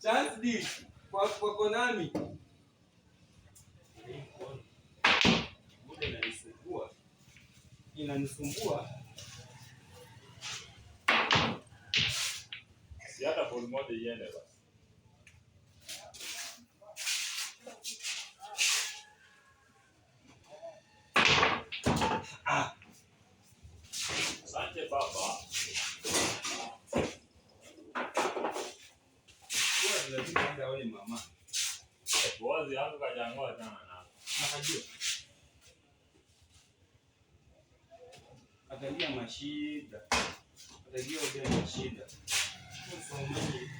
Chance di kwa Konami. Inanisumbua. Si hata ball moja iende basi. Asante baba. Kwa lazima enda wewe mama. Bozi yangu kajangoa sana na. Nakajua. Atalia mashida. Atalia ule mashida. Usomeni.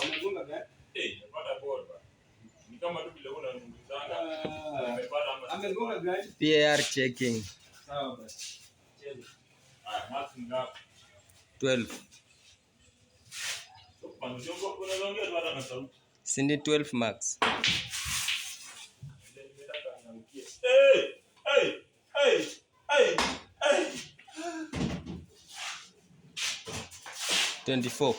Wamegonga gani? Nimepata ball bwana. Ni kama tu vile unanunguzanga. Nimepata ama. Amegonga gani? PAR checking. Sawa basi. Cheza. Marks ngapi? 12. Unaongea tu hata na sauti. Sindi 12 marks. Hey! 24.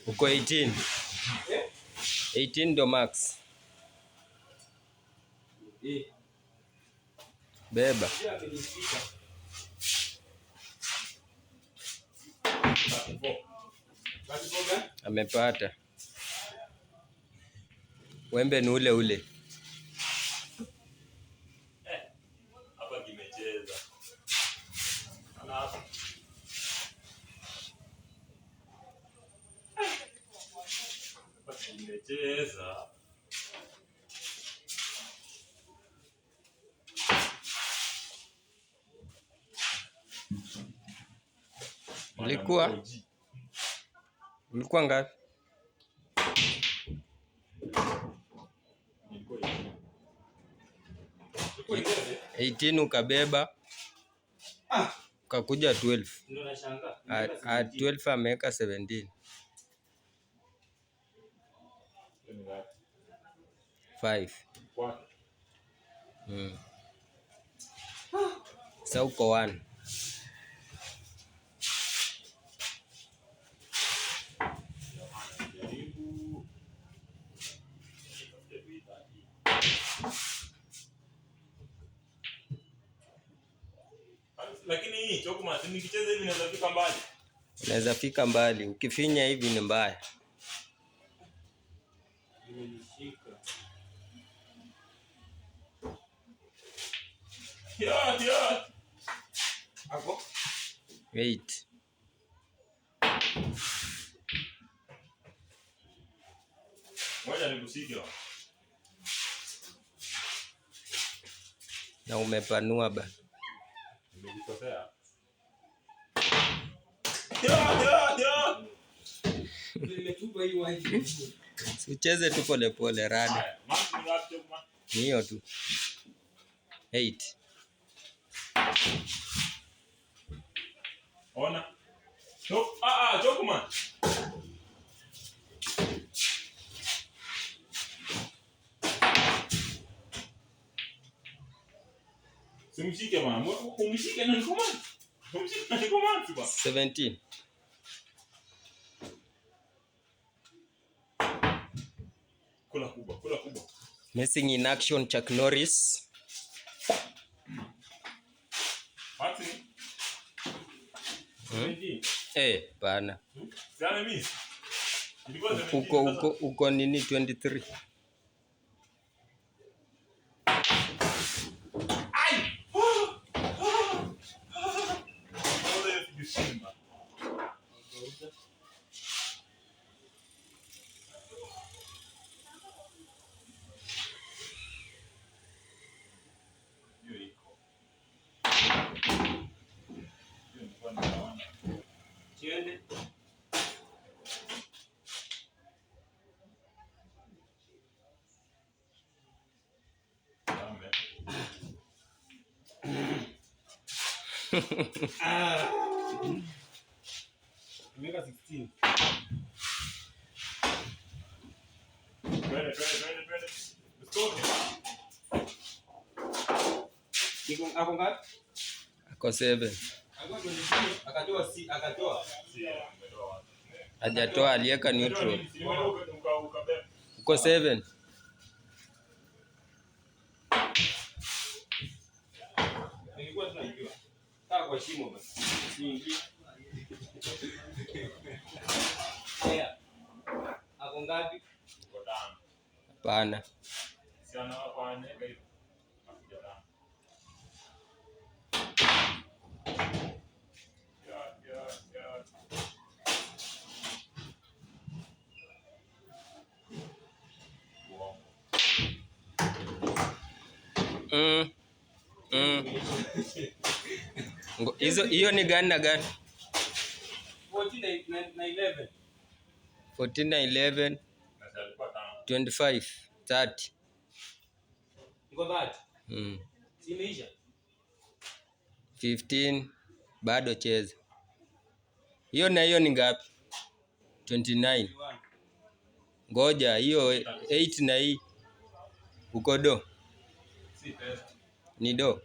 Uko 18. 18 ndo max. Beba. Amepata. Wembe ni ule ule. Hapa kimecheza. Ana hapa. Hapa kimecheza. Ulikuwa ngapi? 18 ukabeba. Ukakuja 12. Ndio nashangaa. 12 ameweka 17. 5. Sasa uko 1. Lakini hii chokuma nikicheza hivi naweza fika mbali. Unaweza fika mbali. Ukifinya hivi ni mbaya. Yeah. Hapo. 8. Ngoja nikusike. Na umepanua ba. Nimekosea. Nimetupa hii wapi? Ucheze tu pole pole rada. Ni hiyo tu. 8. Ona. Chokuma. Simshike mama. Umshike na nikomani. Umshike na nikomani bwana. 17. Kula kubwa. Missing in action Chuck Norris. Martin. Bana. Sana miss. Uko nini 23. Chiende. Mega 16. Ako ngapi? Ako 7. Alikuwa 23, akatoa akatoa. Hajatoa, aliweka neutral. Ukabeba. Uko 7. Nilikuwa tunajua. Kaa kwa shimo basi. Siingie. Ako ngapi? Uko 5. Hapana. Siana kwa nega hiyo. Hakujatana. Ya. Hiyo ni gani na gani? 14 na 11. 14 na 11, Na alikuwa 5. 25, 30. Iko 30. Si imeisha? 15 bado cheza. Hiyo na hiyo ni ngapi? 29. Ngoja hiyo 8 na hii. Uko do? Si pesa. Ni do.